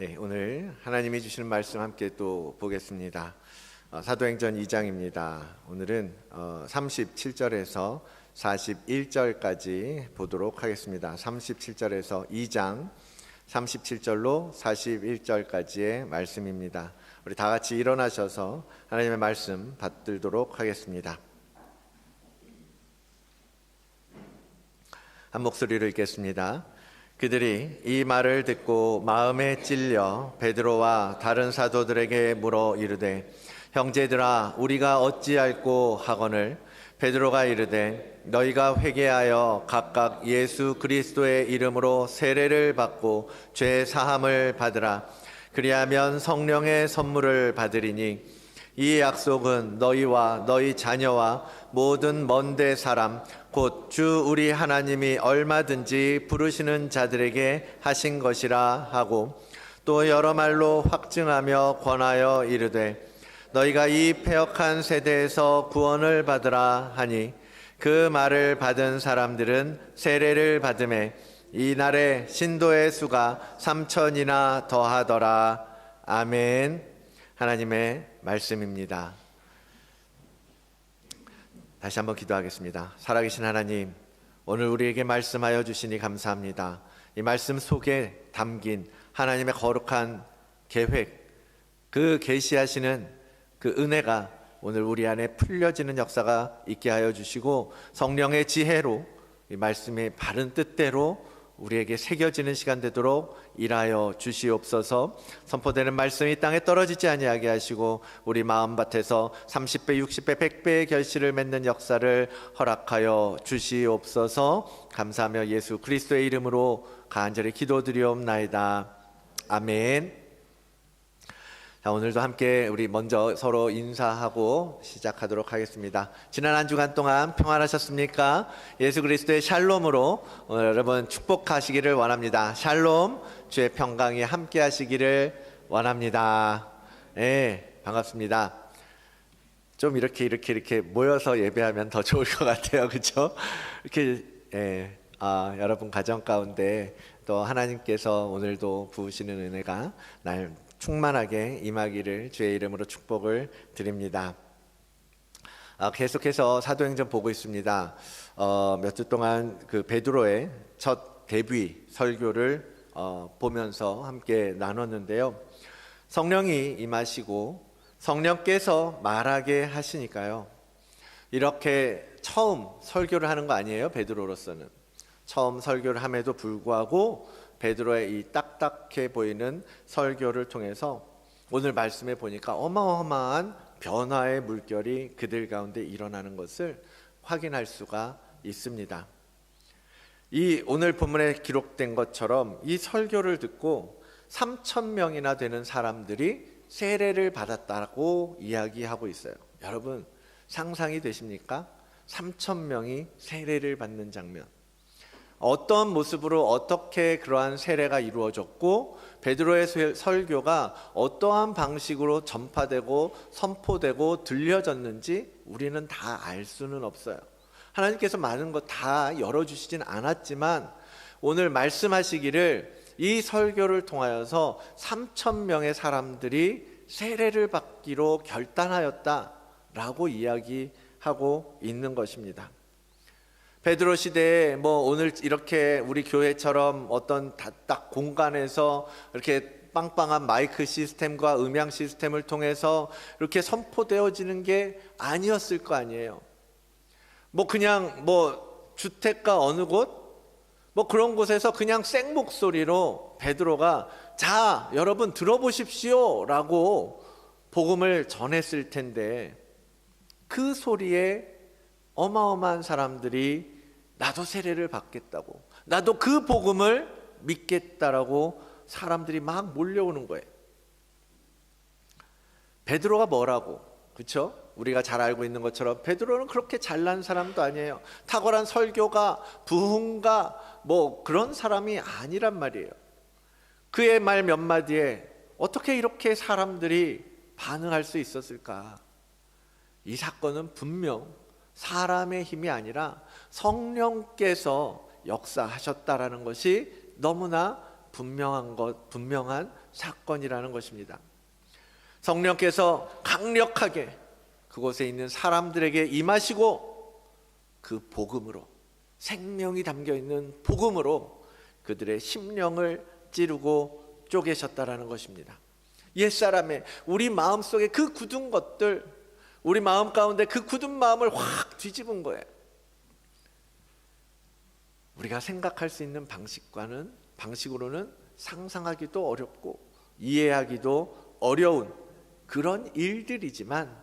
네, 오늘 하나님이 주시는 말씀 함께 또 보겠습니다. 사도행전 2장입니다. 오늘은 37절에서 41절까지 보도록 하겠습니다. 37절에서 2장 37절로 41절까지의 말씀입니다. 우리 다 같이 일어나셔서 하나님의 말씀 받들도록 하겠습니다. 한 목소리로 읽겠습니다. 그들이 이 말을 듣고 마음에 찔려 베드로와 다른 사도들에게 물어 이르되 형제들아 우리가 어찌할꼬 하거늘 베드로가 이르되 너희가 회개하여 각각 예수 그리스도의 이름으로 세례를 받고 죄 사함을 받으라. 그리하면 성령의 선물을 받으리니 이 약속은 너희와 너희 자녀와 모든 먼데 사람 곧 주 우리 하나님이 얼마든지 부르시는 자들에게 하신 것이라 하고 또 여러 말로 확증하며 권하여 이르되 너희가 이 패역한 세대에서 구원을 받으라 하니 그 말을 받은 사람들은 세례를 받음에 이날에 신도의 수가 3,000이나 더하더라. 아멘. 하나님의 말씀입니다. 다시 한번 기도하겠습니다. 살아계신 하나님, 오늘 우리에게 말씀하여 주시니 감사합니다. 이 말씀 속에 담긴 하나님의 거룩한 계획, 그 계시하시는 그 은혜가 오늘 우리 안에 풀려지는 역사가 있게 하여 주시고 성령의 지혜로 이 말씀의 바른 뜻대로 우리에게 새겨지는 시간 되도록 일하여 주시옵소서. 선포되는 말씀이 땅에 떨어지지 아니하게 하시고 우리 마음밭에서 30배, 60배, 100배의 결실을 맺는 역사를 허락하여 주시옵소서. 감사하며 예수 그리스도의 이름으로 간절히 기도드리옵나이다. 아멘. 자, 오늘도 함께 우리 먼저 서로 인사하고 시작하도록 하겠습니다. 지난 한 주간 동안 평안하셨습니까? 예수 그리스도의 샬롬으로 오늘 여러분 축복하시기를 원합니다. 샬롬, 주의 평강이 함께 하시기를 원합니다. 네, 반갑습니다. 좀 이렇게 모여서 예배하면 더 좋을 것 같아요. 그렇죠? 이렇게 여러분 가정 가운데 또 하나님께서 오늘도 부으시는 은혜가 날 충만하게 임하기를 주의 이름으로 축복을 드립니다. 계속해서 사도행전 보고 있습니다. 몇 주 동안 그 베드로의 첫 데뷔 설교를 보면서 함께 나눴는데요. 성령이 임하시고 성령께서 말하게 하시니까요. 이렇게 처음 설교를 하는 거 아니에요, 베드로로서는. 처음 설교를 함에도 불구하고 베드로의 이 딱딱해 보이는 설교를 통해서 오늘 말씀에 보니까 어마어마한 변화의 물결이 그들 가운데 일어나는 것을 확인할 수가 있습니다. 이 오늘 본문에 기록된 것처럼 이 설교를 듣고 3,000명이나 되는 사람들이 세례를 받았다고 이야기하고 있어요. 여러분 상상이 되십니까? 3,000명이 세례를 받는 장면. 어떤 모습으로 어떻게 그러한 세례가 이루어졌고 베드로의 설교가 어떠한 방식으로 전파되고 선포되고 들려졌는지 우리는 다 알 수는 없어요. 하나님께서 많은 것 다 열어주시진 않았지만 오늘 말씀하시기를 이 설교를 통하여서 3,000명의 사람들이 세례를 받기로 결단하였다라고 이야기하고 있는 것입니다. 베드로 시대에 오늘 이렇게 우리 교회처럼 어떤 딱 공간에서 이렇게 빵빵한 마이크 시스템과 음향 시스템을 통해서 이렇게 선포되어지는 게 아니었을 거 아니에요. 그냥 주택가 어느 곳 그런 곳에서 그냥 생 목소리로 베드로가 자 여러분 들어보십시오 라고 복음을 전했을 텐데 그 소리에 어마어마한 사람들이 나도 세례를 받겠다고, 나도 그 복음을 믿겠다라고 사람들이 막 몰려오는 거예요. 베드로가 뭐라고, 그렇죠? 우리가 잘 알고 있는 것처럼 베드로는 그렇게 잘난 사람도 아니에요. 탁월한 설교가, 부흥가 그런 사람이 아니란 말이에요. 그의 말 몇 마디에 어떻게 이렇게 사람들이 반응할 수 있었을까? 이 사건은 분명 사람의 힘이 아니라 성령께서 역사하셨다라는 것이 너무나 분명한 사건이라는 것입니다. 성령께서 강력하게 그곳에 있는 사람들에게 임하시고 그 복음으로, 생명이 담겨 있는 복음으로 그들의 심령을 찌르고 쪼개셨다라는 것입니다. 옛사람의 우리 마음속에 그 굳은 것들, 우리 마음 가운데 그 굳은 마음을 확 뒤집은 거예요. 우리가 생각할 수 있는 방식으로는 상상하기도 어렵고 이해하기도 어려운 그런 일들이지만,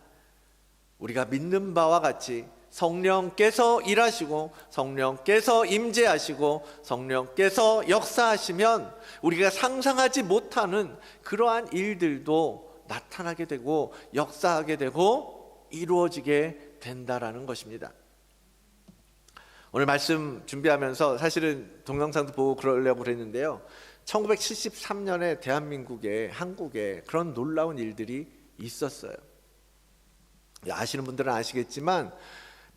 우리가 믿는 바와 같이 성령께서 일하시고 성령께서 임재하시고 성령께서 역사하시면 우리가 상상하지 못하는 그러한 일들도 나타나게 되고 역사하게 되고 이루어지게 된다라는 것입니다. 오늘 말씀 준비하면서 사실은 동영상도 보고 그러려고 그랬는데요, 1973년에 대한민국에, 한국에 그런 놀라운 일들이 있었어요. 아시는 분들은 아시겠지만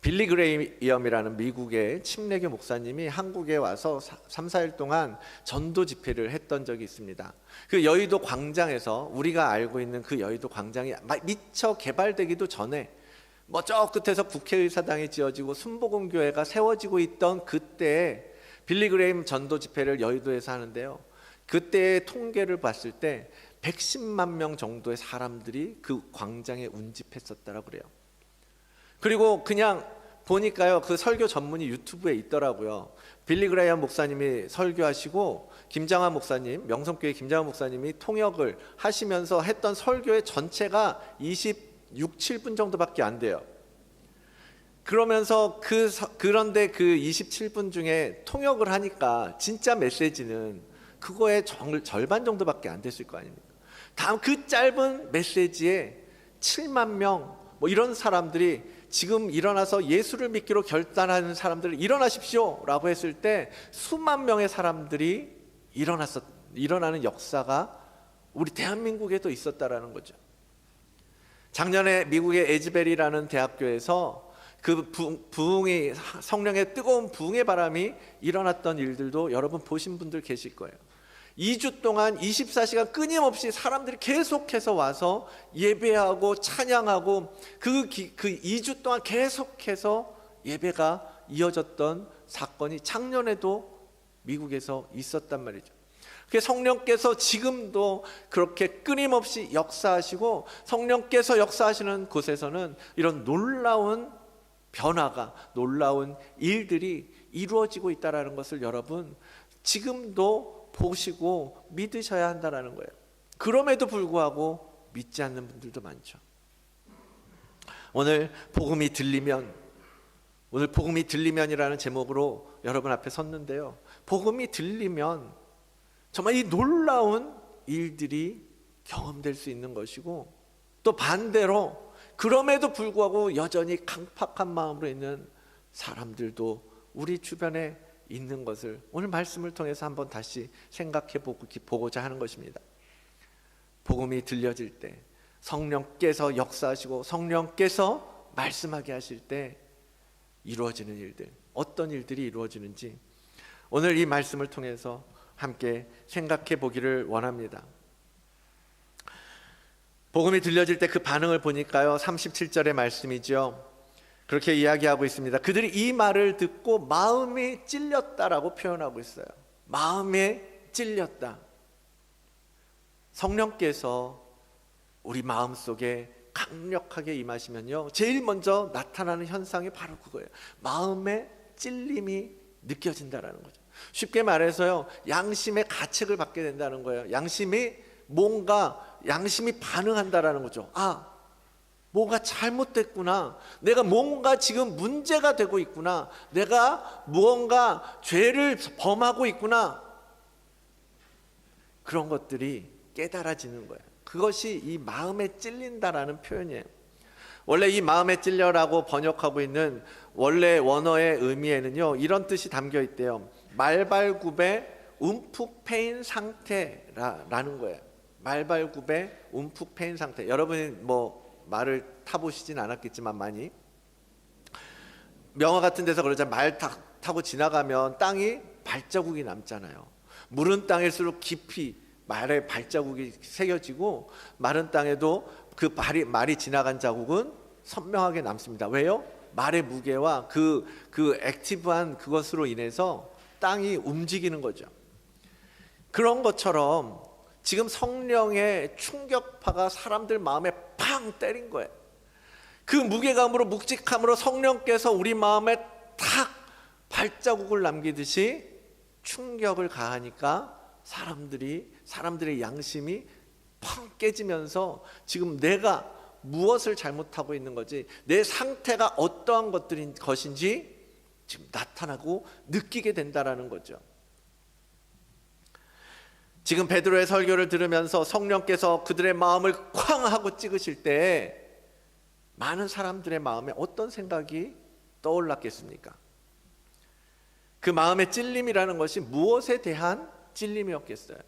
빌리 그레이엄이라는 미국의 침례교 목사님이 한국에 와서 3, 4일 동안 전도 집회를 했던 적이 있습니다. 그 여의도 광장에서, 우리가 알고 있는 그 여의도 광장이 미처 개발되기도 전에 저 끝에서 국회의사당이 지어지고 순복음교회가 세워지고 있던 그때에 빌리 그레이엄 전도 집회를 여의도에서 하는데요, 그때의 통계를 봤을 때 110만 명 정도의 사람들이 그 광장에 운집했었다고 그래요. 그리고 그냥 보니까요, 그 설교 전문이 유튜브에 있더라고요. 빌리 그레이엄 목사님이 설교하시고 김장한 목사님, 명성교회 김장한 목사님이 통역을 하시면서 했던 설교의 전체가 26, 7분 정도밖에 안 돼요. 그러면서 그런데 그 27분 중에 통역을 하니까 진짜 메시지는 그거의 절반 정도밖에 안 됐을 거 아닙니까? 다음 그 짧은 메시지에 7만 명 이런 사람들이 지금 일어나서 예수를 믿기로 결단하는 사람들 일어나십시오 라고 했을 때 수만 명의 사람들이 일어나는 역사가 우리 대한민국에도 있었다라는 거죠. 작년에 미국의 에즈베리라는 대학교에서 그 부흥이, 성령의 뜨거운 부흥의 바람이 일어났던 일들도 여러분 보신 분들 계실 거예요. 2주 동안 24시간 끊임없이 사람들이 계속해서 와서 예배하고 찬양하고 그 2주 동안 계속해서 예배가 이어졌던 사건이 작년에도 미국에서 있었단 말이죠. 성령께서 지금도 그렇게 끊임없이 역사하시고, 성령께서 역사하시는 곳에서는 이런 놀라운 변화가, 놀라운 일들이 이루어지고 있다는 것을 여러분 지금도 보시고 믿으셔야 한다는 거예요. 그럼에도 불구하고 믿지 않는 분들도 많죠. 오늘 복음이 들리면이라는 제목으로 여러분 앞에 섰는데요, 복음이 들리면 정말 이 놀라운 일들이 경험될 수 있는 것이고, 또 반대로 그럼에도 불구하고 여전히 강팍한 마음으로 있는 사람들도 우리 주변에 있는 것을 오늘 말씀을 통해서 한번 다시 생각해 보고자 하는 것입니다. 복음이 들려질 때, 성령께서 역사하시고 성령께서 말씀하게 하실 때 이루어지는 일들, 어떤 일들이 이루어지는지 오늘 이 말씀을 통해서 함께 생각해 보기를 원합니다. 복음이 들려질 때 그 반응을 보니까요, 37절의 말씀이죠. 그렇게 이야기하고 있습니다. 그들이 이 말을 듣고 마음이 찔렸다라고 표현하고 있어요. 마음에 찔렸다. 성령께서 우리 마음속에 강력하게 임하시면요, 제일 먼저 나타나는 현상이 바로 그거예요. 마음에 찔림이 느껴진다라는 거죠. 쉽게 말해서요, 양심의 가책을 받게 된다는 거예요. 양심이 반응한다라는 거죠. 뭐가 잘못됐구나, 내가 뭔가 지금 문제가 되고 있구나, 내가 무언가 죄를 범하고 있구나, 그런 것들이 깨달아지는 거예요. 그것이 이 마음에 찔린다라는 표현이에요. 원래 이 마음에 찔려라고 번역하고 있는 원래 원어의 의미에는요, 이런 뜻이 담겨 있대요. 말발굽에 움푹 패인 상태라는 거예요. 말발굽에 움푹 패인 상태. 여러분이 말을 타보시진 않았겠지만 많이 명화 같은 데서 그러잖아요. 말 타고 지나가면 땅이 발자국이 남잖아요. 무른 땅일수록 깊이 말의 발자국이 새겨지고, 마른 땅에도 그 말이 지나간 자국은 선명하게 남습니다. 왜요? 말의 무게와 그 액티브한 그것으로 인해서 땅이 움직이는 거죠. 그런 것처럼 지금 성령의 충격파가 사람들 마음에 팡 때린 거예요. 그 무게감으로, 묵직함으로 성령께서 우리 마음에 탁 발자국을 남기듯이 충격을 가하니까 사람들의 양심이 펑 깨지면서 지금 내가 무엇을 잘못하고 있는 거지, 내 상태가 어떠한 것인지 지금 나타나고 느끼게 된다라는 거죠. 지금 베드로의 설교를 들으면서 성령께서 그들의 마음을 쾅 하고 찍으실 때 많은 사람들의 마음에 어떤 생각이 떠올랐겠습니까? 그 마음의 찔림이라는 것이 무엇에 대한 찔림이었겠어요?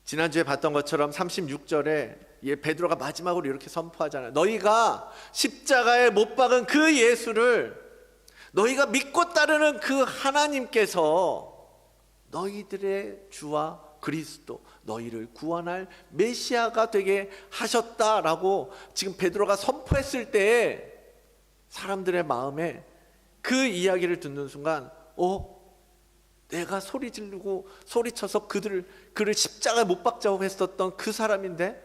지난주에 봤던 것처럼 36절에 베드로가 마지막으로 이렇게 선포하잖아요. 너희가 십자가에 못 박은 그 예수를, 너희가 믿고 따르는 그 하나님께서 너희들의 주와 그리스도, 너희를 구원할 메시아가 되게 하셨다라고 지금 베드로가 선포했을 때 사람들의 마음에 그 이야기를 듣는 순간 내가 소리 지르고 소리쳐서 그를 십자가에 못 박자고 했었던 그 사람인데,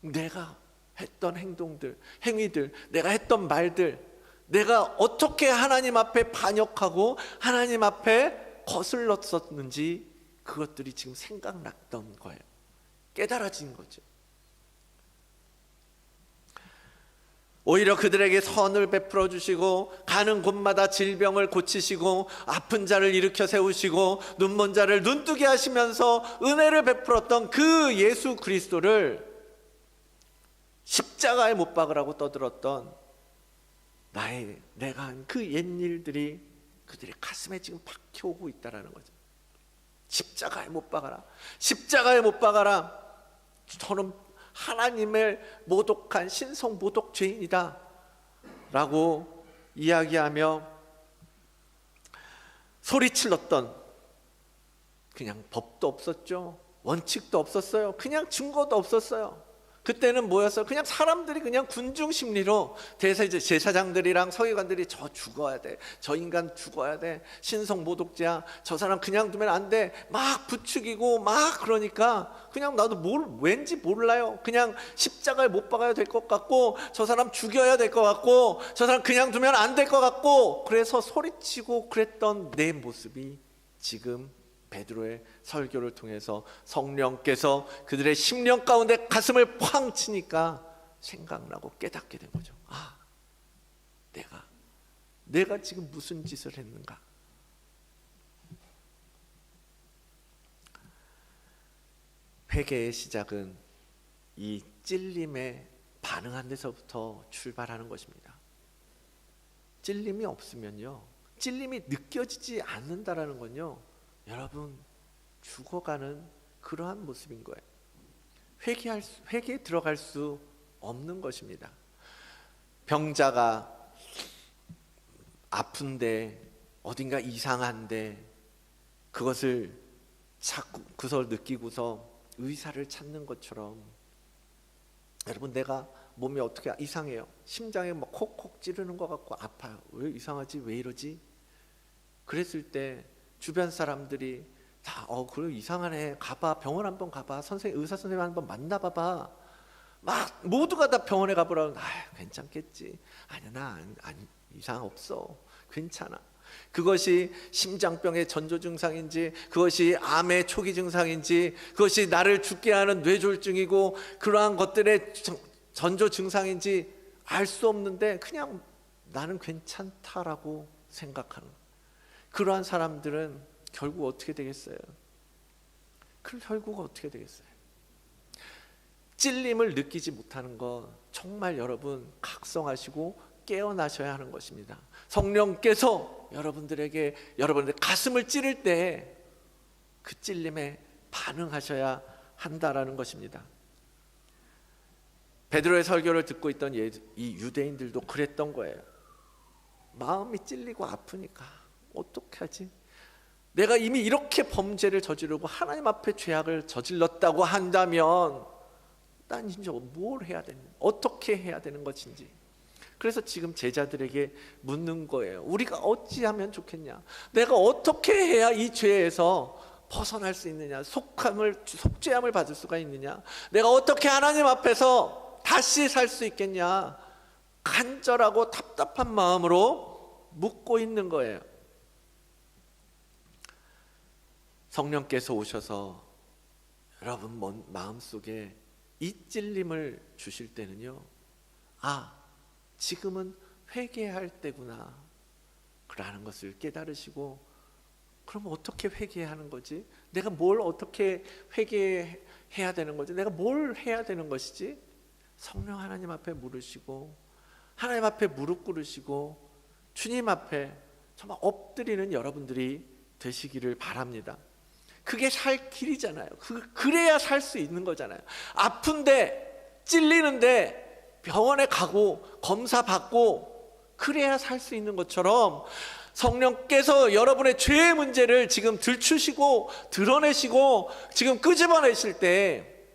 내가 했던 행동들, 행위들, 내가 했던 말들, 내가 어떻게 하나님 앞에 반역하고 하나님 앞에 거슬렀었는지 그것들이 지금 생각났던 거예요. 깨달아진 거죠. 오히려 그들에게 선을 베풀어 주시고, 가는 곳마다 질병을 고치시고, 아픈 자를 일으켜 세우시고, 눈먼 자를 눈뜨게 하시면서 은혜를 베풀었던 그 예수 그리스도를 십자가에 못 박으라고 떠들었던 내가 한 그 옛일들이 그들의 가슴에 지금 박혀오고 있다라는 거죠. 십자가에 못 박아라, 십자가에 못 박아라, 저는 하나님을 모독한 신성 모독 죄인이다 라고 이야기하며 소리칠렀던, 그냥 법도 없었죠. 원칙도 없었어요. 그냥 증거도 없었어요. 그때는 뭐였어요? 그냥 사람들이 그냥 군중 심리로 제사장들이랑 서기관들이 저 죽어야 돼, 저 인간 죽어야 돼, 신성 모독죄야, 저 사람 그냥 두면 안 돼, 막 부추기고 막 그러니까 그냥 나도 왠지 몰라요. 그냥 십자가에 못 박아야 될 것 같고, 저 사람 죽여야 될 것 같고, 저 사람 그냥 두면 안 될 것 같고, 그래서 소리치고 그랬던 내 모습이 지금 베드로의 설교를 통해서 성령께서 그들의 심령 가운데 가슴을 쾅 치니까 생각나고 깨닫게 된 거죠. 내가 지금 무슨 짓을 했는가? 회개의 시작은 이 찔림에 반응한 데서부터 출발하는 것입니다. 찔림이 없으면요, 찔림이 느껴지지 않는다라는 건요, 여러분 죽어가는 그러한 모습인 거예요. 회개에 들어갈 수 없는 것입니다. 병자가 아픈데, 어딘가 이상한데 그것을 느끼고서 의사를 찾는 것처럼, 여러분 내가 몸이 어떻게 이상해요. 심장에 막 콕콕 찌르는 것 같고 아파요. 왜 이상하지? 왜 이러지? 그랬을 때 주변 사람들이 다 그래 이상하네, 가봐, 병원 한번 가봐, 의사 선생님 한번 만나봐봐, 막 모두가 다 병원에 가보라고. 괜찮겠지, 아니야 나 이상 없어, 괜찮아. 그것이 심장병의 전조 증상인지, 그것이 암의 초기 증상인지, 그것이 나를 죽게 하는 뇌졸중이고 그러한 것들의 전조 증상인지 알 수 없는데 그냥 나는 괜찮다라고 생각하는, 그러한 사람들은 결국 어떻게 되겠어요? 결국 어떻게 되겠어요? 찔림을 느끼지 못하는 것, 정말 여러분 각성하시고 깨어나셔야 하는 것입니다. 성령께서 여러분들의 가슴을 찌를 때 그 찔림에 반응하셔야 한다라는 것입니다. 베드로의 설교를 듣고 있던 이 유대인들도 그랬던 거예요. 마음이 찔리고 아프니까 어떻게 하지? 내가 이미 이렇게 범죄를 저지르고 하나님 앞에 죄악을 저질렀다고 한다면 난 이제 뭘 해야 되는, 어떻게 해야 되는 것인지. 그래서 지금 제자들에게 묻는 거예요. 우리가 어찌하면 좋겠냐? 내가 어떻게 해야 이 죄에서 벗어날 수 있느냐? 속죄함을 받을 수가 있느냐? 내가 어떻게 하나님 앞에서 다시 살 수 있겠냐? 간절하고 답답한 마음으로 묻고 있는 거예요. 성령께서 오셔서 여러분 마음속에 이 찔림을 주실 때는요, 지금은 회개할 때구나 라는 것을 깨달으시고, 그럼 어떻게 회개하는 거지? 내가 뭘 어떻게 회개해야 되는 거지? 내가 뭘 해야 되는 것이지? 성령 하나님 앞에 물으시고, 하나님 앞에 무릎 꿇으시고, 주님 앞에 정말 엎드리는 여러분들이 되시기를 바랍니다. 그게 살 길이잖아요. 그래야 살 수 있는 거잖아요. 아픈데, 찔리는데 병원에 가고 검사 받고 그래야 살 수 있는 것처럼, 성령께서 여러분의 죄의 문제를 지금 들추시고 드러내시고 지금 끄집어내실 때,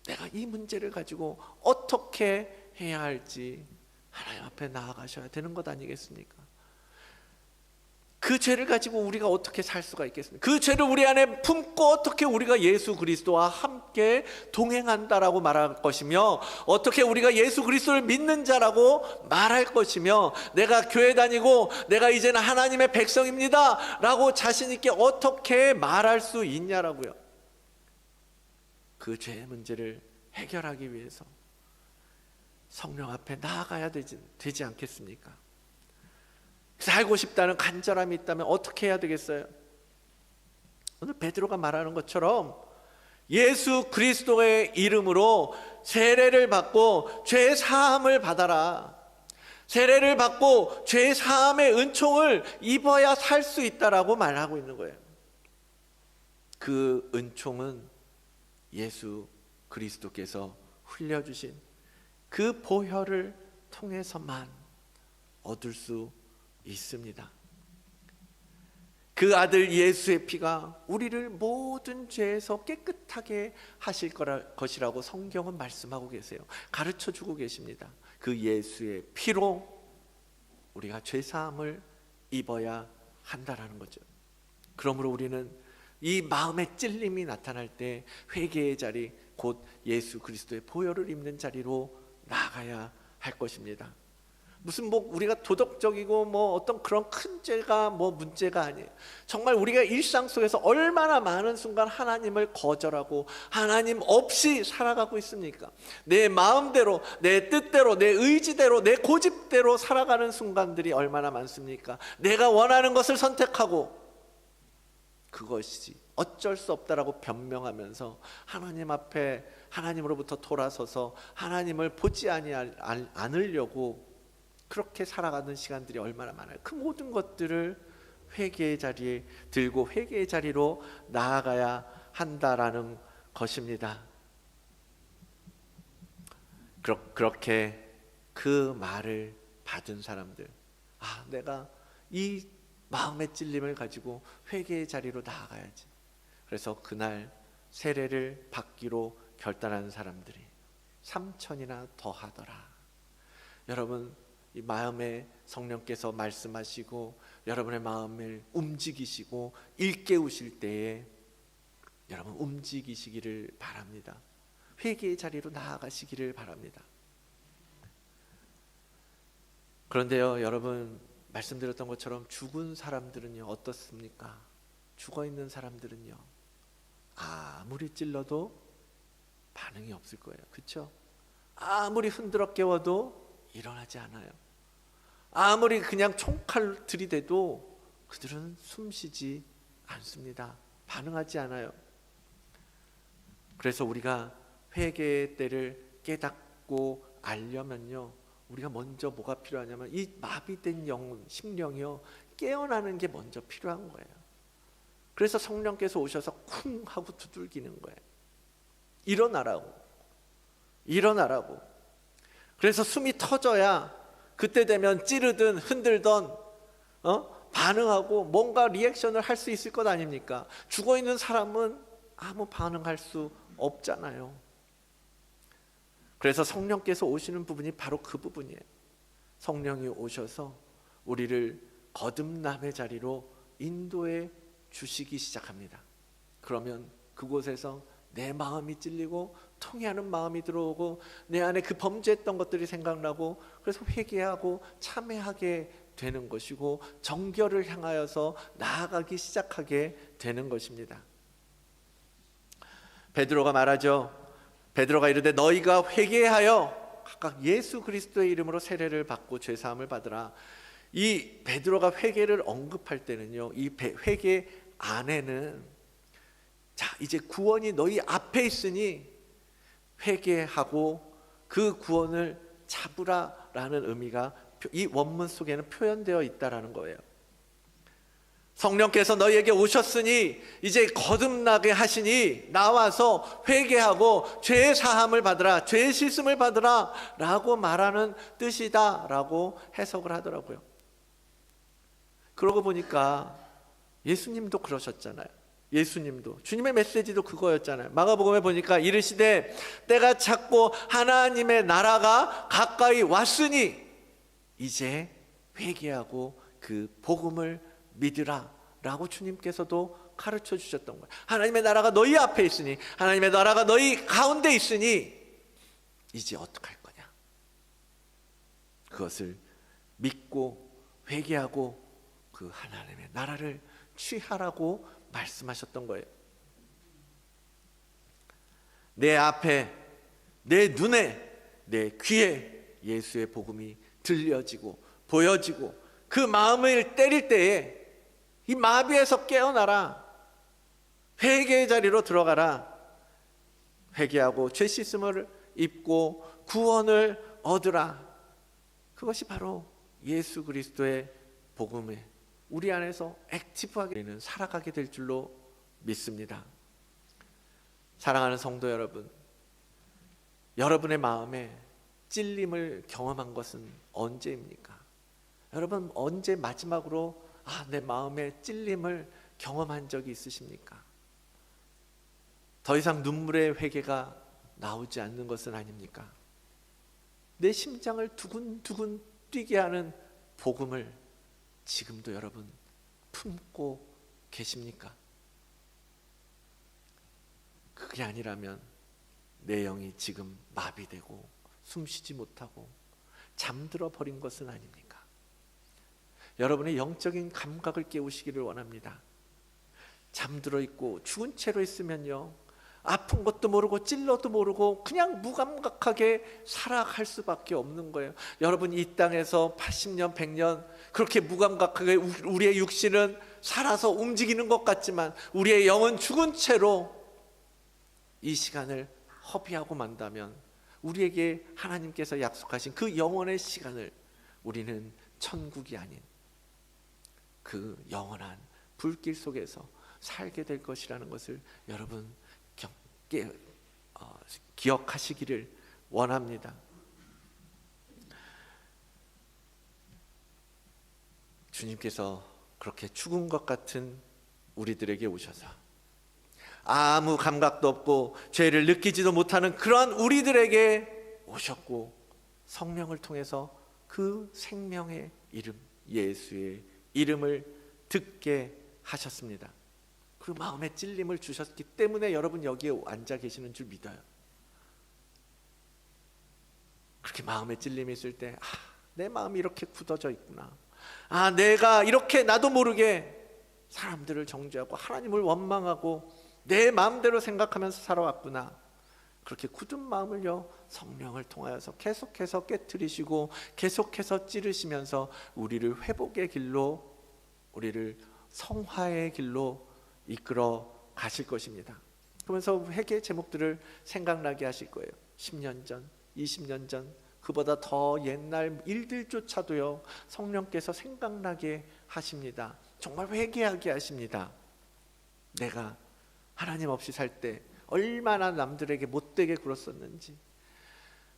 내가 이 문제를 가지고 어떻게 해야 할지 하나님 앞에 나아가셔야 되는 것 아니겠습니까? 그 죄를 가지고 우리가 어떻게 살 수가 있겠습니까? 그 죄를 우리 안에 품고 어떻게 우리가 예수 그리스도와 함께 동행한다라고 말할 것이며, 어떻게 우리가 예수 그리스도를 믿는 자라고 말할 것이며, 내가 교회 다니고 내가 이제는 하나님의 백성입니다 라고 자신 있게 어떻게 말할 수 있냐라고요. 그 죄의 문제를 해결하기 위해서 성령 앞에 나아가야 되지 않겠습니까? 살고 싶다는 간절함이 있다면 어떻게 해야 되겠어요? 오늘 베드로가 말하는 것처럼 예수 그리스도의 이름으로 세례를 받고 죄 사함을 받아라. 세례를 받고 죄 사함의 은총을 입어야 살 수 있다라고 말하고 있는 거예요. 그 은총은 예수 그리스도께서 흘려주신 그 보혈을 통해서만 얻을 수 있습니다. 그 아들 예수의 피가 우리를 모든 죄에서 깨끗하게 하실 것이라고 성경은 말씀하고 계세요. 가르쳐주고 계십니다. 그 예수의 피로 우리가 죄사함을 입어야 한다라는 거죠. 그러므로 우리는 이 마음의 찔림이 나타날 때 회개의 자리, 곧 예수 그리스도의 보혈을 입는 자리로 나아가야 할 것입니다. 무슨 우리가 도덕적이고 어떤 그런 큰 죄가 문제가 아니에요. 정말 우리가 일상 속에서 얼마나 많은 순간 하나님을 거절하고 하나님 없이 살아가고 있습니까? 내 마음대로, 내 뜻대로, 내 의지대로, 내 고집대로 살아가는 순간들이 얼마나 많습니까? 내가 원하는 것을 선택하고 그것이 어쩔 수 없다라고 변명하면서 하나님 앞에 하나님으로부터 돌아서서 하나님을 보지 않으려고 그렇게 살아가는 시간들이 얼마나 많아요. 그 모든 것들을 회개의 자리에 들고 회개의 자리로 나아가야 한다라는 것입니다. 그렇게 그 말을 받은 사람들, 내가 이 마음의 찔림을 가지고 회개의 자리로 나아가야지. 그래서 그날 세례를 받기로 결단한 사람들이 3,000이나 더 하더라. 여러분, 이 마음에 성령께서 말씀하시고 여러분의 마음을 움직이시고 일깨우실 때에 여러분 움직이시기를 바랍니다. 회개의 자리로 나아가시기를 바랍니다. 그런데요, 여러분, 말씀드렸던 것처럼 죽은 사람들은요 어떻습니까? 죽어있는 사람들은요 아무리 찔러도 반응이 없을 거예요. 그렇죠? 아무리 흔들어 깨워도 일어나지 않아요. 아무리 그냥 총칼 들이대도 그들은 숨쉬지 않습니다. 반응하지 않아요. 그래서 우리가 회개의 때를 깨닫고 알려면요, 우리가 먼저 뭐가 필요하냐면 이 마비된 심령이요 깨어나는 게 먼저 필요한 거예요. 그래서 성령께서 오셔서 쿵 하고 두들기는 거예요. 일어나라고. 그래서 숨이 터져야 그때 되면 찌르든 흔들던 반응하고 뭔가 리액션을 할 수 있을 것 아닙니까? 죽어있는 사람은 아무 반응할 수 없잖아요. 그래서 성령께서 오시는 부분이 바로 그 부분이에요. 성령이 오셔서 우리를 거듭남의 자리로 인도해 주시기 시작합니다. 그러면 그곳에서 내 마음이 찔리고 통회하는 마음이 들어오고 내 안에 그 범죄했던 것들이 생각나고 그래서 회개하고 참회하게 되는 것이고 정결을 향하여서 나아가기 시작하게 되는 것입니다. 베드로가 말하죠. 베드로가 이르되 너희가 회개하여 각각 예수 그리스도의 이름으로 세례를 받고 죄 사함을 받으라. 이 베드로가 회개를 언급할 때는요, 이 회개 안에는 자 이제 구원이 너희 앞에 있으니 회개하고 그 구원을 잡으라라는 의미가 이 원문 속에는 표현되어 있다라는 거예요. 성령께서 너희에게 오셨으니 이제 거듭나게 하시니 나와서 회개하고 죄 사함을 받으라, 죄 씻음을 받으라 라고 말하는 뜻이다 라고 해석을 하더라고요. 그러고 보니까 예수님도 그러셨잖아요. 예수님도 주님의 메시지도 그거였잖아요. 마가복음에 보니까 이르시되 때가 찼고 하나님의 나라가 가까이 왔으니 이제 회개하고 그 복음을 믿으라 라고 주님께서도 가르쳐 주셨던 거예요. 하나님의 나라가 너희 앞에 있으니, 하나님의 나라가 너희 가운데 있으니 이제 어떡할 거냐, 그것을 믿고 회개하고 그 하나님의 나라를 취하라고 말씀하셨던 거예요. 내 앞에, 내 눈에, 내 귀에 예수의 복음이 들려지고 보여지고 그 마음을 때릴 때에 이 마비에서 깨어나라, 회개의 자리로 들어가라, 회개하고 죄 씻음을 입고 구원을 얻으라. 그것이 바로 예수 그리스도의 복음에 우리 안에서 액티브하게 살아가게 될 줄로 믿습니다. 사랑하는 성도 여러분, 여러분의 마음에 찔림을 경험한 것은 언제입니까? 여러분 언제 마지막으로 내 마음에 찔림을 경험한 적이 있으십니까? 더 이상 눈물의 회개가 나오지 않는 것은 아닙니까? 내 심장을 두근두근 뛰게 하는 복음을 지금도 여러분 품고 계십니까? 그게 아니라면 내 영이 지금 마비되고 숨쉬지 못하고 잠들어 버린 것은 아닙니까? 여러분의 영적인 감각을 깨우시기를 원합니다. 잠들어 있고 죽은 채로 있으면요, 아픈 것도 모르고 찔러도 모르고 그냥 무감각하게 살아갈 수밖에 없는 거예요. 여러분 이 땅에서 80년 100년 그렇게 무감각하게 우리의 육신은 살아서 움직이는 것 같지만 우리의 영은 죽은 채로 이 시간을 허비하고 만다면 우리에게 하나님께서 약속하신 그 영원의 시간을 우리는 천국이 아닌 그 영원한 불길 속에서 살게 될 것이라는 것을 여러분 기억하시기를 원합니다. 주님께서 그렇게 죽은 것 같은 우리들에게 오셔서 아무 감각도 없고 죄를 느끼지도 못하는 그러한 우리들에게 오셨고 성령을 통해서 그 생명의 이름 예수의 이름을 듣게 하셨습니다. 그 마음에 찔림을 주셨기 때문에 여러분 여기에 앉아 계시는 줄 믿어요. 그렇게 마음에 찔림이 있을 때 내 마음이 이렇게 굳어져 있구나, 내가 이렇게 나도 모르게 사람들을 정죄하고 하나님을 원망하고 내 마음대로 생각하면서 살아왔구나. 그렇게 굳은 마음을요 성령을 통하여서 계속해서 깨트리시고 계속해서 찌르시면서 우리를 회복의 길로, 우리를 성화의 길로 이끌어 가실 것입니다. 그러면서 회개의 제목들을 생각나게 하실 거예요. 10년 전, 20년 전, 그보다 더 옛날 일들조차도요 성령께서 생각나게 하십니다. 정말 회개하게 하십니다. 내가 하나님 없이 살 때 얼마나 남들에게 못되게 굴었었는지,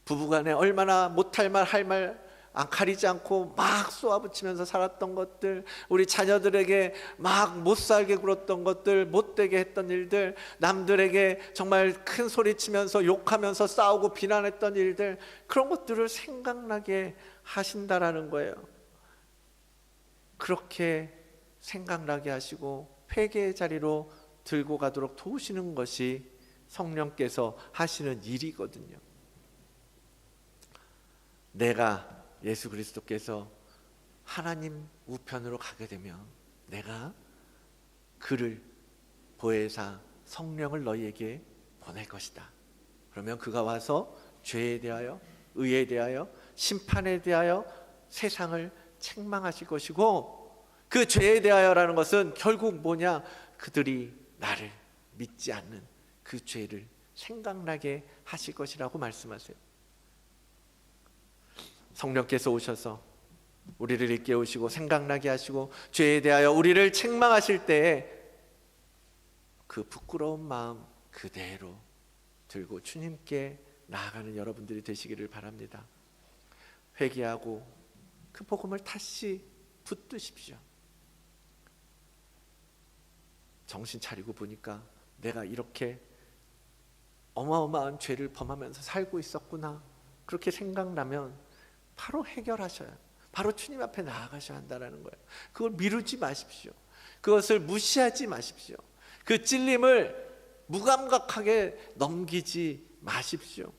부부간에 얼마나 못할 말 할 말 가리지 않고 막 쏘아붙이면서 살았던 것들, 우리 자녀들에게 막 못살게 굴었던 것들, 못되게 했던 일들, 남들에게 정말 큰 소리치면서 욕하면서 싸우고 비난했던 일들, 그런 것들을 생각나게 하신다라는 거예요. 그렇게 생각나게 하시고 회개의 자리로 들고 가도록 도우시는 것이 성령께서 하시는 일이거든요. 내가 예수 그리스도께서 하나님 우편으로 가게 되면 내가 그를 보혜사 성령을 너희에게 보낼 것이다. 그러면 그가 와서 죄에 대하여, 의에 대하여, 심판에 대하여 세상을 책망하실 것이고, 그 죄에 대하여라는 것은 결국 뭐냐? 그들이 나를 믿지 않는 그 죄를 생각나게 하실 것이라고 말씀하세요. 성령께서 오셔서 우리를 일깨우시고 생각나게 하시고 죄에 대하여 우리를 책망하실 때에 그 부끄러운 마음 그대로 들고 주님께 나아가는 여러분들이 되시기를 바랍니다. 회개하고 그 복음을 다시 붙드십시오. 정신 차리고 보니까 내가 이렇게 어마어마한 죄를 범하면서 살고 있었구나, 그렇게 생각나면 바로 해결하셔야, 바로 주님 앞에 나아가셔야 한다는 거예요. 그걸 미루지 마십시오. 그것을 무시하지 마십시오. 그 찔림을 무감각하게 넘기지 마십시오.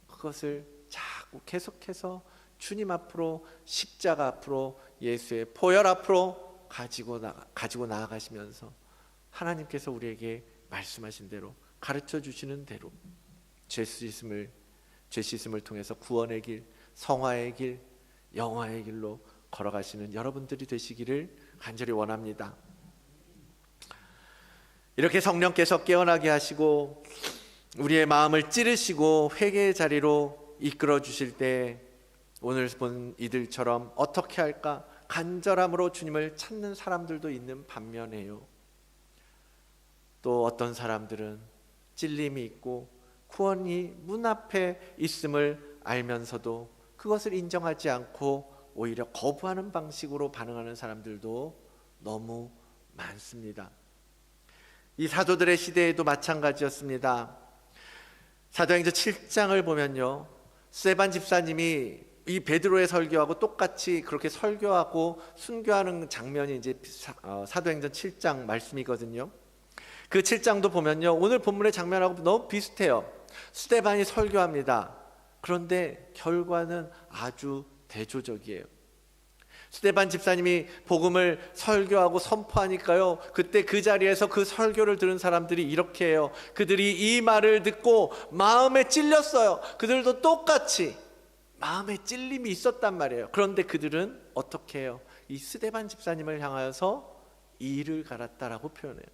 그것을 자꾸 계속해서 주님 앞으로, 십자가 앞으로, 예수의 보혈 앞으로 가지고 나아가시면서 하나님께서 우리에게 말씀하신 대로, 가르쳐 주시는 대로 죄 씻음을 통해서 구원의 길, 성화의 길, 영화의 길로 걸어가시는 여러분들이 되시기를 간절히 원합니다. 이렇게 성령께서 깨어나게 하시고 우리의 마음을 찌르시고 회개의 자리로 이끌어 주실 때 오늘 본 이들처럼 어떻게 할까 간절함으로 주님을 찾는 사람들도 있는 반면에요, 또 어떤 사람들은 찔림이 있고 구원이 문 앞에 있음을 알면서도 그것을 인정하지 않고 오히려 거부하는 방식으로 반응하는 사람들도 너무 많습니다. 이 사도들의 시대에도 마찬가지였습니다. 사도행전 7장을 보면요, 스데반 집사님이 이 베드로의 설교하고 똑같이 그렇게 설교하고 순교하는 장면이 이제 사도행전 7장 말씀이거든요. 그 7장도 보면요, 오늘 본문의 장면하고 너무 비슷해요. 스데반이 설교합니다. 그런데 결과는 아주 대조적이에요. 스데반 집사님이 복음을 설교하고 선포하니까요, 그때 그 자리에서 그 설교를 들은 사람들이 이렇게 해요. 그들이 이 말을 듣고 마음에 찔렸어요. 그들도 똑같이 마음에 찔림이 있었단 말이에요. 그런데 그들은 어떻게 해요? 이 스데반 집사님을 향하여서 이를 갈았다라고 표현해요.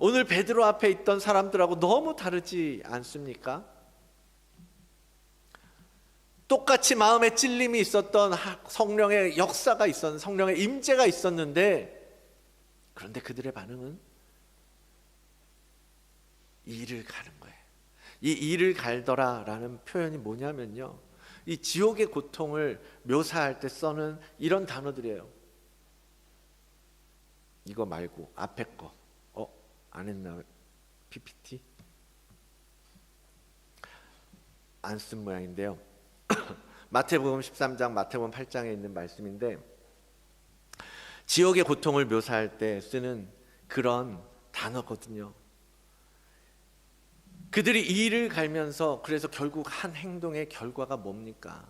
오늘 베드로 앞에 있던 사람들하고 너무 다르지 않습니까? 똑같이 마음에 찔림이 있었던 성령의 역사가 있었는데, 성령의 임재가 있었는데, 그런데 그들의 반응은 이를 가는 거예요. 이 이를 갈더라라는 표현이 뭐냐면요, 이 지옥의 고통을 묘사할 때 써는 이런 단어들이에요. 이거 말고 앞에 거 안 했나? PPT 안 쓴 모양인데요. 마태복음 13장, 마태복음 8장에 있는 말씀인데, 지옥의 고통을 묘사할 때 쓰는 그런 단어거든요. 그들이 이를 갈면서, 그래서 결국 한 행동의 결과가 뭡니까?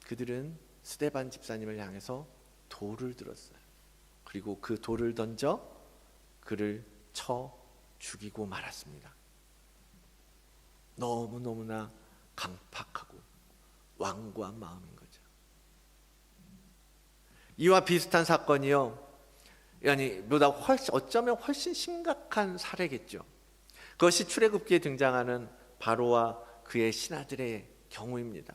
그들은 스데반 집사님을 향해서 돌을 들었어요. 그리고 그 돌을 던져 그를 쳐 죽이고 말았습니다. 너무너무나 강팍하고 완고한 마음인 거죠. 이와 비슷한 사건이요, 어쩌면 훨씬 심각한 사례겠죠. 그것이 출애굽기에 등장하는 바로와 그의 신하들의 경우입니다.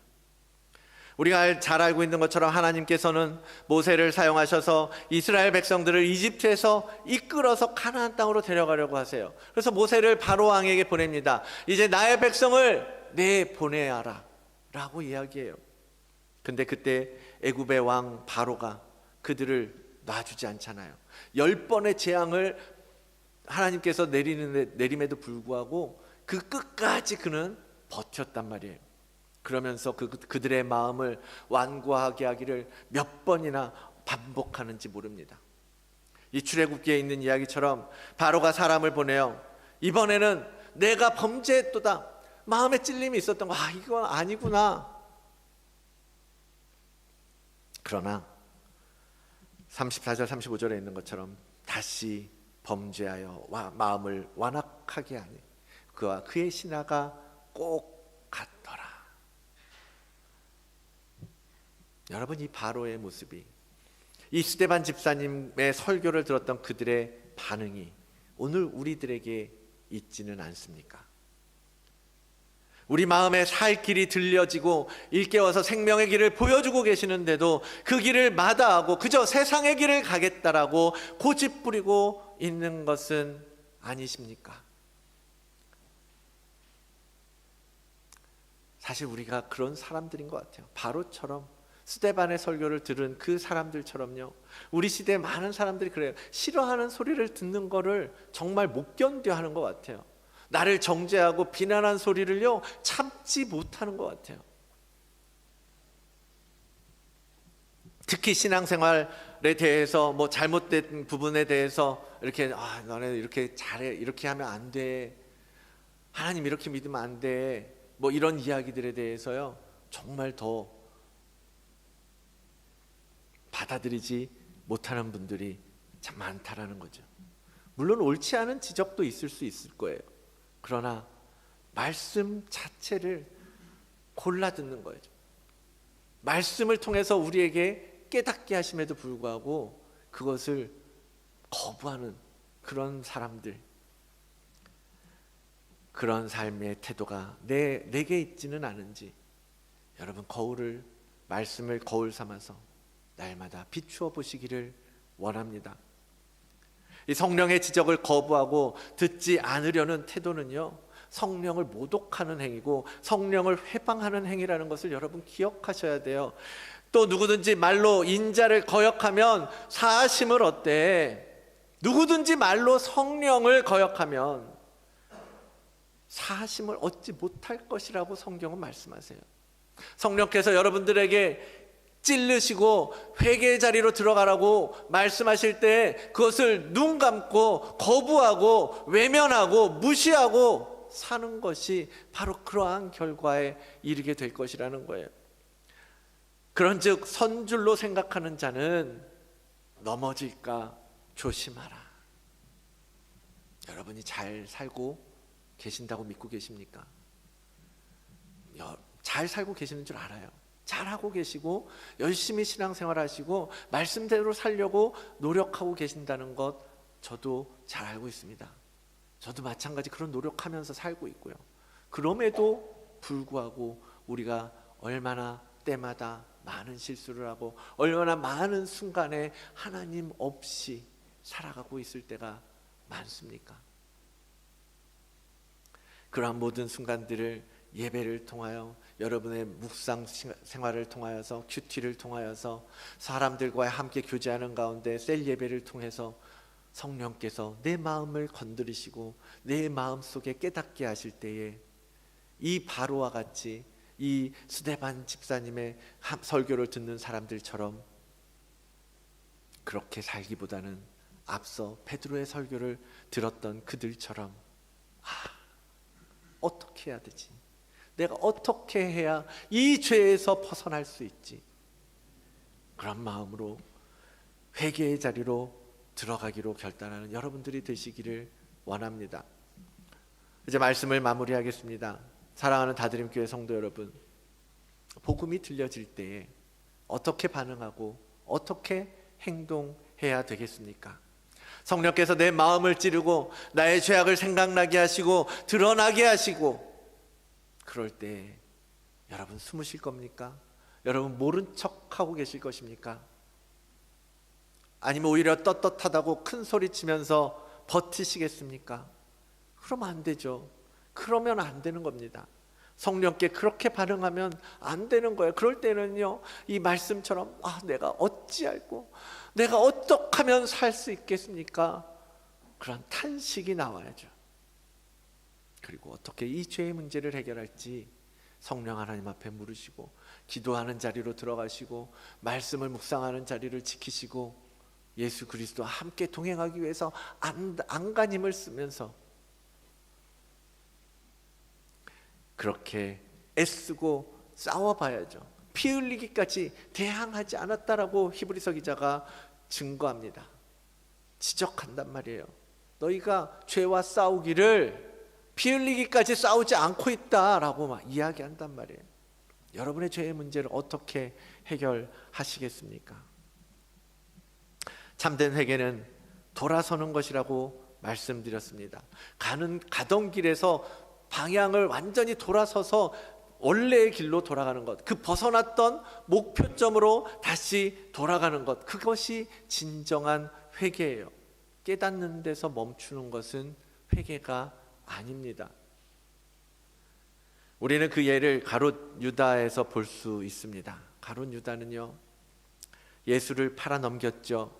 우리가 잘 알고 있는 것처럼 하나님께서는 모세를 사용하셔서 이스라엘 백성들을 이집트에서 이끌어서 가나안 땅으로 데려가려고 하세요. 그래서 모세를 바로 왕에게 보냅니다. 이제 나의 백성을 내보내야라. 라고 이야기해요. 근데 그때 애굽의 왕 바로가 그들을 놔주지 않잖아요. 10번의 재앙을 하나님께서 내림에도 불구하고 그 끝까지 그는 버텼단 말이에요. 그러면서 그들의 마음을 완고하게 하기를 몇 번이나 반복하는지 모릅니다. 이 출애굽기에 있는 이야기처럼 바로가 사람을 보내요. 이번에는 내가 범죄했도다, 마음에 찔림이 있었던 거, 이건 아니구나. 그러나 34절 35절에 있는 것처럼 다시 범죄하여 마음을 완악하게 하니 그와 그의 신하가 꼭 같더라. 여러분, 이 바로의 모습이, 이 스데반 집사님의 설교를 들었던 그들의 반응이 오늘 우리들에게 있지는 않습니까? 우리 마음에 살 길이 들려지고 일깨워서 생명의 길을 보여주고 계시는데도 그 길을 마다하고 그저 세상의 길을 가겠다라고 고집 부리고 있는 것은 아니십니까? 사실 우리가 그런 사람들인 것 같아요. 바로처럼, 스데반의 설교를 들은 그 사람들처럼요, 우리 시대에 많은 사람들이 그래요. 싫어하는 소리를 듣는 거를 정말 못 견뎌 하는 것 같아요. 나를 정죄하고 비난한 소리를요 참지 못하는 것 같아요. 특히 신앙생활에 대해서 뭐 잘못된 부분에 대해서 이렇게 너네 이렇게 잘해, 이렇게 하면 안 돼, 하나님 이렇게 믿으면 안 돼, 뭐 이런 이야기들에 대해서요 정말 더 받아들이지 못하는 분들이 참 많다라는 거죠. 물론 옳지 않은 지적도 있을 수 있을 거예요. 그러나 말씀 자체를 골라 듣는 거예요. 말씀을 통해서 우리에게 깨닫게 하심에도 불구하고 그것을 거부하는 그런 사람들, 그런 삶의 태도가 내게 있지는 않은지, 여러분, 말씀을 거울 삼아서 날마다 비추어 보시기를 원합니다. 이 성령의 지적을 거부하고 듣지 않으려는 태도는요 성령을 모독하는 행위고 성령을 회방하는 행위라는 것을 여러분 기억하셔야 돼요. 또 누구든지 말로 인자를 거역하면 사하심을 얻되, 누구든지 말로 성령을 거역하면 사하심을 얻지 못할 것이라고 성경은 말씀하세요. 성령께서 여러분들에게 찔르시고 회개의 자리로 들어가라고 말씀하실 때 그것을 눈 감고 거부하고 외면하고 무시하고 사는 것이 바로 그러한 결과에 이르게 될 것이라는 거예요. 그런즉 선줄로 생각하는 자는 넘어질까 조심하라. 여러분이 잘 살고 계신다고 믿고 계십니까? 잘 살고 계시는 줄 알아요. 잘하고 계시고 열심히 신앙생활 하시고 말씀대로 살려고 노력하고 계신다는 것 저도 잘 알고 있습니다. 저도 마찬가지 그런 노력하면서 살고 있고요. 그럼에도 불구하고 우리가 얼마나 때마다 많은 실수를 하고 얼마나 많은 순간에 하나님 없이 살아가고 있을 때가 많습니까? 그러한 모든 순간들을 예배를 통하여, 여러분의 묵상 생활을 통하여서, 큐티를 통하여서, 사람들과 함께 교제하는 가운데 셀 예배를 통해서 성령께서 내 마음을 건드리시고 내 마음속에 깨닫게 하실 때에 이 바로와 같이 이 스데반 집사님의 설교를 듣는 사람들처럼 그렇게 살기보다는 앞서 베드로의 설교를 들었던 그들처럼 어떻게 해야 되지? 내가 어떻게 해야 이 죄에서 벗어날 수 있지? 그런 마음으로 회개의 자리로 들어가기로 결단하는 여러분들이 되시기를 원합니다. 이제 말씀을 마무리하겠습니다. 사랑하는 다드림교회 성도 여러분, 복음이 들려질 때에 어떻게 반응하고 어떻게 행동해야 되겠습니까? 성령께서 내 마음을 찌르고 나의 죄악을 생각나게 하시고 드러나게 하시고 그럴 때 여러분 숨으실 겁니까? 여러분 모른 척하고 계실 것입니까? 아니면 오히려 떳떳하다고 큰 소리 치면서 버티시겠습니까? 그러면 안 되죠. 그러면 안 되는 겁니다. 성령께 그렇게 반응하면 안 되는 거예요. 그럴 때는요, 이 말씀처럼 내가 어찌 알고 내가 어떻게 하면 살 수 있겠습니까? 그런 탄식이 나와야죠. 그리고 어떻게 이 죄의 문제를 해결할지 성령 하나님 앞에 물으시고 기도하는 자리로 들어가시고 말씀을 묵상하는 자리를 지키시고 예수 그리스도와 함께 동행하기 위해서 안간힘을 쓰면서 그렇게 애쓰고 싸워봐야죠. 피 흘리기까지 대항하지 않았다라고 히브리서 기자가 증거합니다. 지적한단 말이에요. 너희가 죄와 싸우기를 피 흘리기까지 싸우지 않고 있다라고 막 이야기한단 말이에요. 여러분의 죄의 문제를 어떻게 해결하시겠습니까? 참된 회개는 돌아서는 것이라고 말씀드렸습니다. 가던 길에서 방향을 완전히 돌아서서 원래의 길로 돌아가는 것, 그 벗어났던 목표점으로 다시 돌아가는 것, 그것이 진정한 회개예요. 깨닫는 데서 멈추는 것은 회개가 아닙니다. 우리는 그 예를 가룟 유다에서 볼 수 있습니다. 가룟 유다는요, 예수를 팔아 넘겼죠.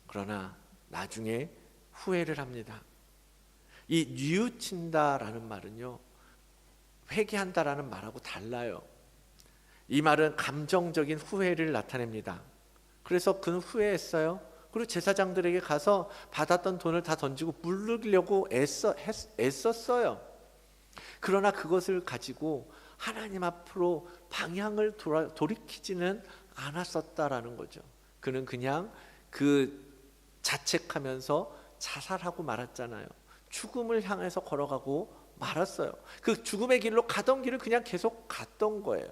그러나 나중에 후회를 합니다. 이 뉘우친다라는 말은요, 회개한다라는 말하고 달라요. 이 말은 감정적인 후회를 나타냅니다. 그래서 그는 후회했어요. 그리고 제사장들에게 가서 받았던 돈을 다 던지고 물르려고 애썼어요. 그러나 그것을 가지고 하나님 앞으로 방향을 돌이키지는 않았었다라는 거죠. 그는 그냥 그 자책하면서 자살하고 말았잖아요. 죽음을 향해서 걸어가고 말았어요. 그 죽음의 길로 가던 길을 그냥 계속 갔던 거예요.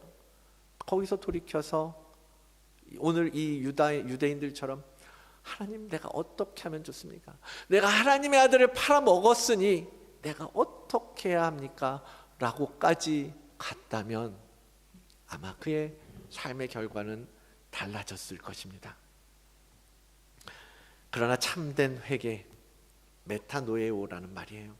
거기서 돌이켜서 오늘 이 유대인들처럼 하나님, 내가 어떻게 하면 좋습니까? 내가 하나님의 아들을 팔아먹었으니 내가 어떻게 해야 합니까? 라고까지 갔다면 아마 그의 삶의 결과는 달라졌을 것입니다. 그러나 참된 회개, 메타노에오라는 말이에요.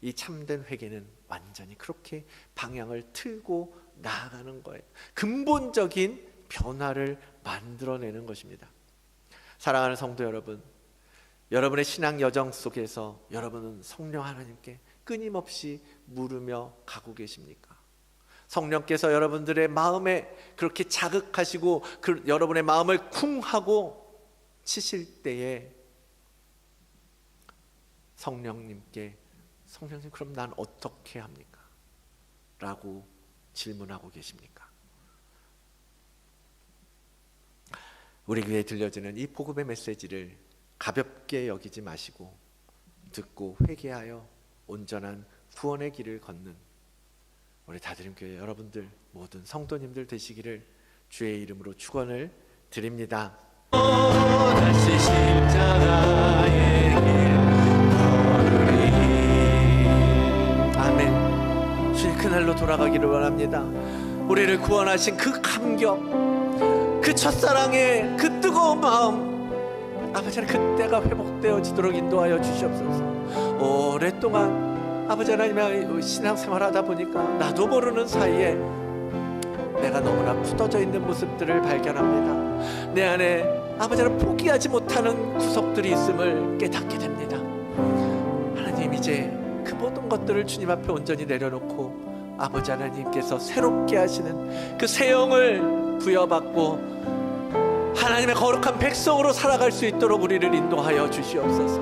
이 참된 회개는 완전히 그렇게 방향을 틀고 나아가는 거예요. 근본적인 변화를 만들어내는 것입니다. 사랑하는 성도 여러분, 여러분의 신앙 여정 속에서 여러분은 성령 하나님께 끊임없이 물으며 가고 계십니까? 성령께서 여러분들의 마음에 그렇게 자극하시고 여러분의 마음을 쿵 하고 치실 때에 성령님께, 성령님, 그럼 난 어떻게 합니까? 라고 질문하고 계십니까? 우리 교회에 들려지는 이 복음의 메시지를 가볍게 여기지 마시고 듣고 회개하여 온전한 구원의 길을 걷는 우리 다드림교회 여러분들, 모든 성도님들 되시기를 주의 이름으로 축원을 드립니다. 다시 십자가의 길 걸으리. 아멘. 주의 그날로 돌아가기를 원합니다. 우리를 구원하신 그 감격, 그 첫사랑의 그 뜨거운 마음, 아버지 하나님, 그때가 회복되어지도록 인도하여 주시옵소서. 오랫동안 아버지 하나님의 신앙생활하다 보니까 나도 모르는 사이에 내가 너무나 굳어져 있는 모습들을 발견합니다. 내 안에 아버지 하나님 포기하지 못하는 구석들이 있음을 깨닫게 됩니다. 하나님, 이제 그 모든 것들을 주님 앞에 온전히 내려놓고 아버지 하나님께서 새롭게 하시는 그 새 영을 부여받고 하나님의 거룩한 백성으로 살아갈 수 있도록 우리를 인도하여 주시옵소서.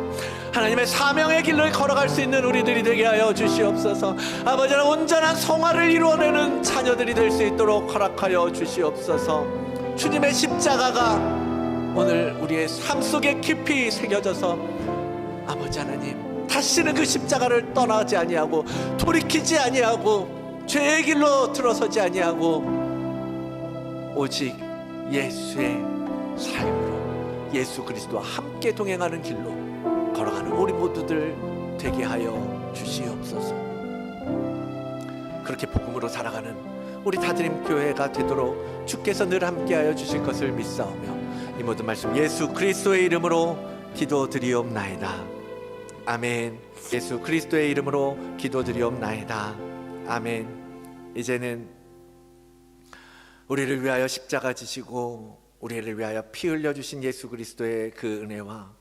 하나님의 사명의 길을 걸어갈 수 있는 우리들이 되게 하여 주시옵소서. 아버지 하나님, 온전한 성화를 이루어내는 자녀들이 될 수 있도록 허락하여 주시옵소서. 주님의 십자가가 오늘 우리의 삶 속에 깊이 새겨져서 아버지 하나님, 다시는 그 십자가를 떠나지 아니하고 돌이키지 아니하고 죄의 길로 들어서지 아니하고 오직 예수의 삶으로 예수 그리스도와 함께 동행하는 길로 걸어가는 우리 모두들 되게 하여 주시옵소서. 그렇게 복음으로 살아가는 우리 다드림 교회가 되도록 주께서 늘 함께하여 주실 것을 믿사오며 이 모든 말씀 예수 그리스도의 이름으로 기도드리옵나이다. 아멘. 예수 그리스도의 이름으로 기도드리옵나이다. 아멘. 이제는 우리를 위하여 십자가 지시고 우리를 위하여 피 흘려주신 예수 그리스도의 그 은혜와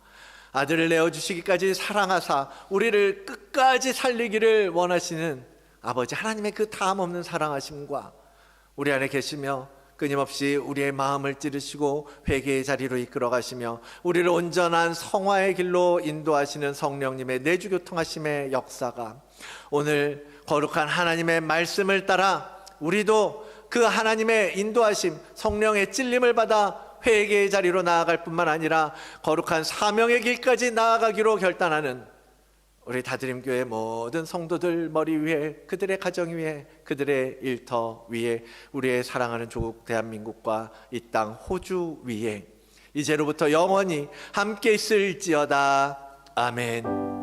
아들을 내어주시기까지 사랑하사 우리를 끝까지 살리기를 원하시는 아버지 하나님의 그 다함없는 사랑하심과 우리 안에 계시며 끊임없이 우리의 마음을 찌르시고 회개의 자리로 이끌어 가시며 우리를 온전한 성화의 길로 인도하시는 성령님의 내주교통하심의 역사가 오늘 거룩한 하나님의 말씀을 따라 우리도 그 하나님의 인도하심, 성령의 찔림을 받아 회개의 자리로 나아갈 뿐만 아니라 거룩한 사명의 길까지 나아가기로 결단하는 우리 다드림교회 모든 성도들 머리 위에, 그들의 가정 위에, 그들의 일터 위에, 우리의 사랑하는 조국 대한민국과 이 땅 호주 위에 이제로부터 영원히 함께 있을지어다. 아멘.